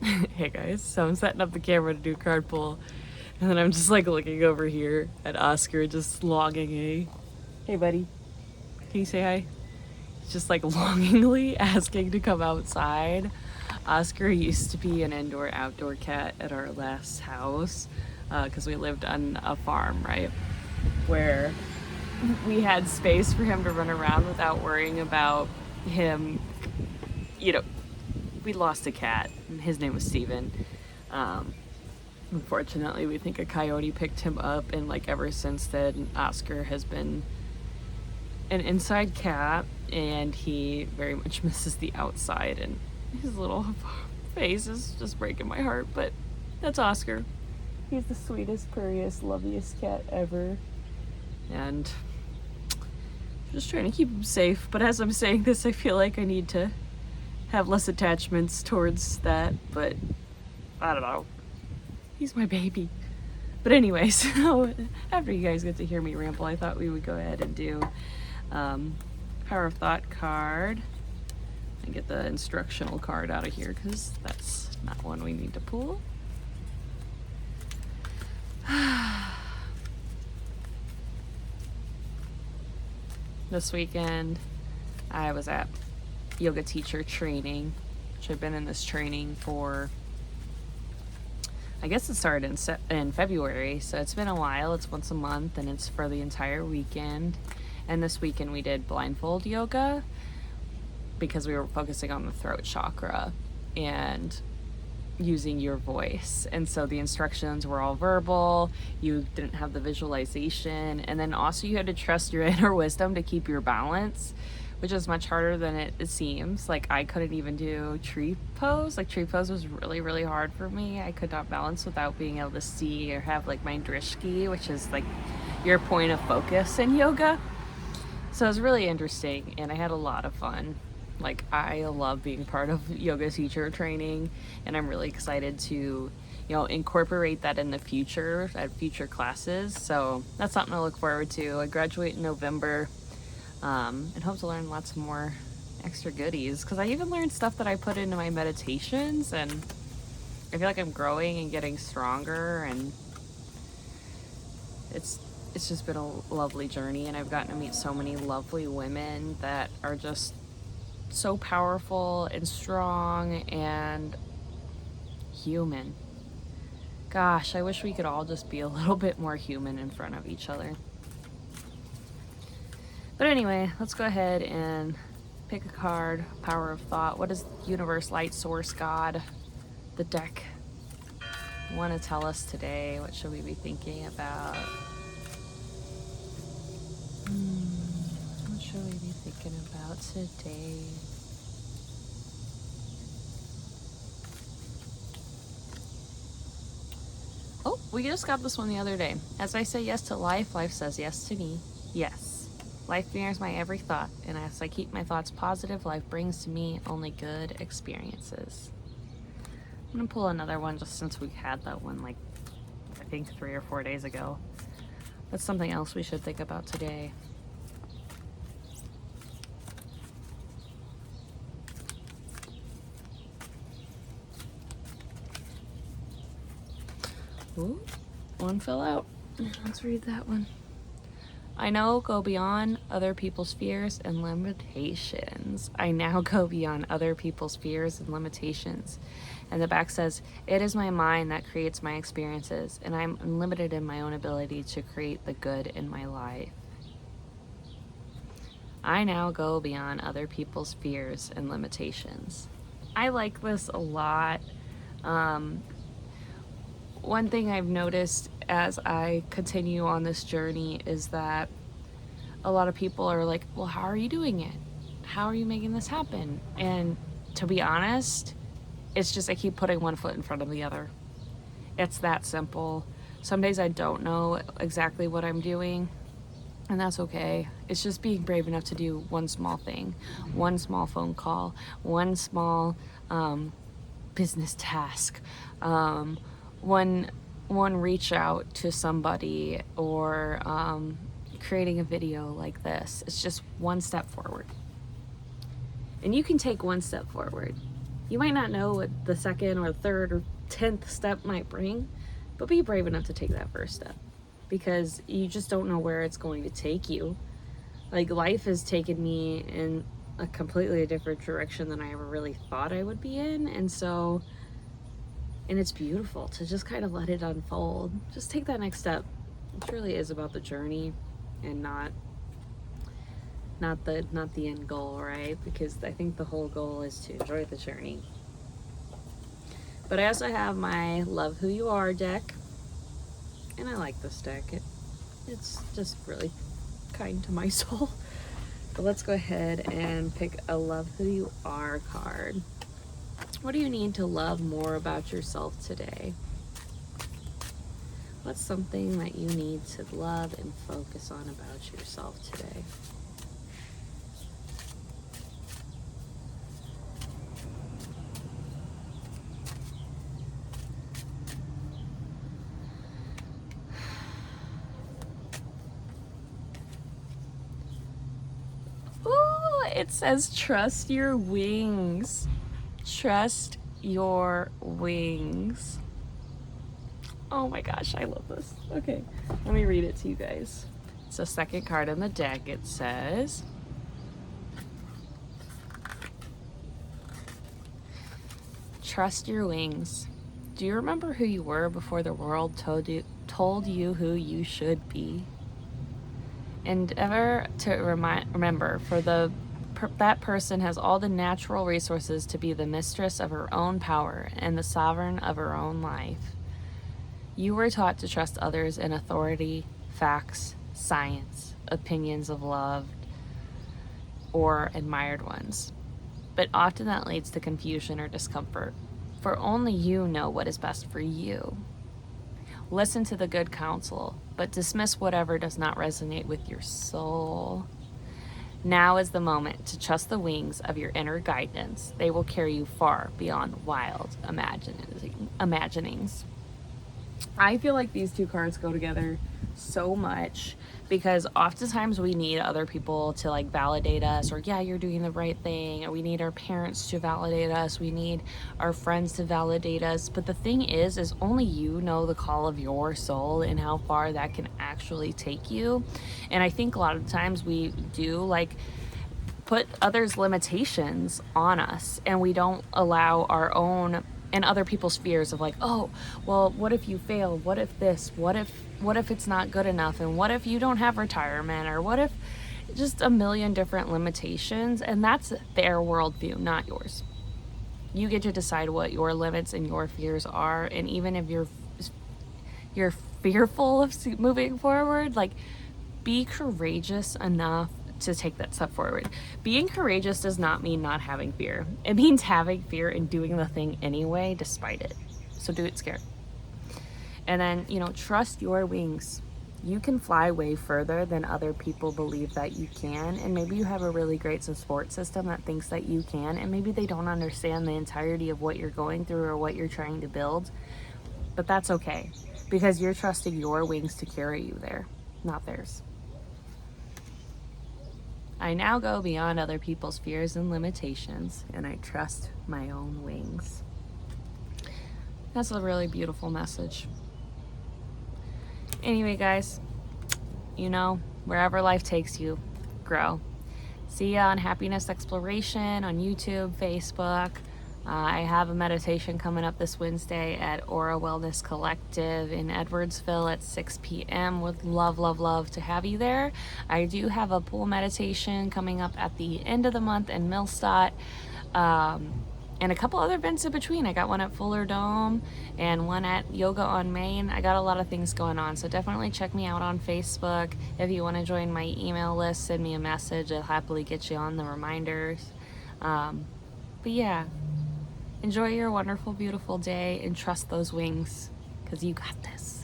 Hey guys, so I'm setting up the camera to do card pull, and then I'm just like looking over here at Oscar, just longing hey buddy, can you say hi? He's just like longingly asking to come outside. Oscar used to be an indoor-outdoor cat at our last house, because we lived on a farm, right? Where we had space for him to run around without worrying about him, you know, we lost a cat, and his name was Steven. Unfortunately, we think a coyote picked him up, and like ever since then, Oscar has been an inside cat, and he very much misses the outside, and his little face is just breaking my heart, but that's Oscar. He's the sweetest, purriest, loveliest cat ever, and I'm just trying to keep him safe. But as I'm saying this, I feel like I need to have less attachments towards that, but I don't know. He's my baby. But anyway, so after you guys get to hear me ramble, I thought we would go ahead and do Power of Thought card and get the instructional card out of here, because that's not one we need to pull. This weekend, I was at yoga teacher training, which I've been in this training for, I guess it started in February, so it's been a while. It's once a month, and it's for the entire weekend. And this weekend we did blindfold yoga because we were focusing on the throat chakra and using your voice. And so the instructions were all verbal. You didn't have the visualization. And then also you had to trust your inner wisdom to keep your balance, which is much harder than it seems. Like, I couldn't even do tree pose. Like, tree pose was really, really hard for me. I could not balance without being able to see or have like my drishti, which is like your point of focus in yoga. So it was really interesting, and I had a lot of fun. Like, I love being part of yoga teacher training, and I'm really excited to, incorporate that in the future at future classes. So that's something to look forward to. I graduate in November, and hope to learn lots more extra goodies, because I even learned stuff that I put into my meditations, and I feel like I'm growing and getting stronger, and it's just been a lovely journey, and I've gotten to meet so many lovely women that are just so powerful and strong and human. Gosh, I wish we could all just be a little bit more human in front of each other. But anyway, let's go ahead and pick a card. Power of Thought. What does universe, light, source, God, the deck want to tell us today? What should we be thinking about? What should we be thinking about today? Oh, we just got this one the other day. As I say yes to life, life says yes to me. Yes. Life mirrors my every thought, and as I keep my thoughts positive, life brings to me only good experiences. I'm gonna pull another one just since we had that one like, I think 3 or 4 days ago. That's something else we should think about today. Ooh, one fell out. Let's read that one. I now go beyond other people's fears and limitations. I now go beyond other people's fears and limitations. And the back says, it is my mind that creates my experiences, and I'm unlimited in my own ability to create the good in my life. I now go beyond other people's fears and limitations. I like this a lot. One thing I've noticed as I continue on this journey is that a lot of people are like, well, how are you doing it? How are you making this happen? And to be honest, it's just I keep putting one foot in front of the other. It's that simple. Some days I don't know exactly what I'm doing, and that's okay. It's just being brave enough to do one small thing, one small phone call, one small business task, one reach out to somebody, or creating a video like this. It's just one step forward. And you can take one step forward. You might not know what the second or third or 10th step might bring, but be brave enough to take that first step, because you just don't know where it's going to take you. Like, life has taken me in a completely different direction than I ever really thought I would be in. And it's beautiful to just kind of let it unfold. Just take that next step. It truly is about the journey and not the end goal, right? Because I think the whole goal is to enjoy the journey. But I also have my Love Who You Are deck, and I like this deck. It's just really kind to my soul. But let's go ahead and pick a Love Who You Are card. What do you need to love more about yourself today? What's something that you need to love and focus on about yourself today? Ooh, it says trust your wings. Trust your wings. Oh my gosh, I love this. Okay, let me read it to you guys. It's the second card in the deck. It says, trust your wings. Do you remember who you were before the world told you who you should be? Endeavor to remember, for that person has all the natural resources to be the mistress of her own power and the sovereign of her own life. You were taught to trust others in authority, facts, science, opinions of loved or admired ones. But often that leads to confusion or discomfort, for only you know what is best for you. Listen to the good counsel, but dismiss whatever does not resonate with your soul. Now is the moment to trust the wings of your inner guidance. They will carry you far beyond wild imaginings. I feel like these two cards go together so much, because oftentimes we need other people to like validate us, or yeah, you're doing the right thing, or we need our parents to validate us, we need our friends to validate us. But the thing is only you know the call of your soul and how far that can actually take you. And I think a lot of times we do like put others' limitations on us, and we don't allow our own and other people's fears of like, oh, well, what if you fail? What if this? What if it's not good enough? And what if you don't have retirement? Or what if just a million different limitations? And that's their worldview, not yours. You get to decide what your limits and your fears are. And even if you're fearful of moving forward, like, be courageous enough to take that step forward. Being courageous does not mean not having fear. It means having fear and doing the thing anyway, despite it. So do it scared. And then, trust your wings. You can fly way further than other people believe that you can. And maybe you have a really great support system that thinks that you can. And maybe they don't understand the entirety of what you're going through or what you're trying to build. But that's okay, because you're trusting your wings to carry you there, not theirs. I now go beyond other people's fears and limitations, and I trust my own wings. That's a really beautiful message. Anyway, guys, wherever life takes you, grow. See ya on Happiness Exploration on YouTube, Facebook. I have a meditation coming up this Wednesday at Aura Wellness Collective in Edwardsville at 6 p.m. Would love to have you there. I do have a pool meditation coming up at the end of the month in Millstadt, and a couple other events in between. I got one at Fuller Dome and one at Yoga on Main. I got a lot of things going on, so definitely check me out on Facebook. If you want to join my email list, send me a message. I'll happily get you on the reminders. But yeah, enjoy your wonderful, beautiful day and trust those wings, because you got this.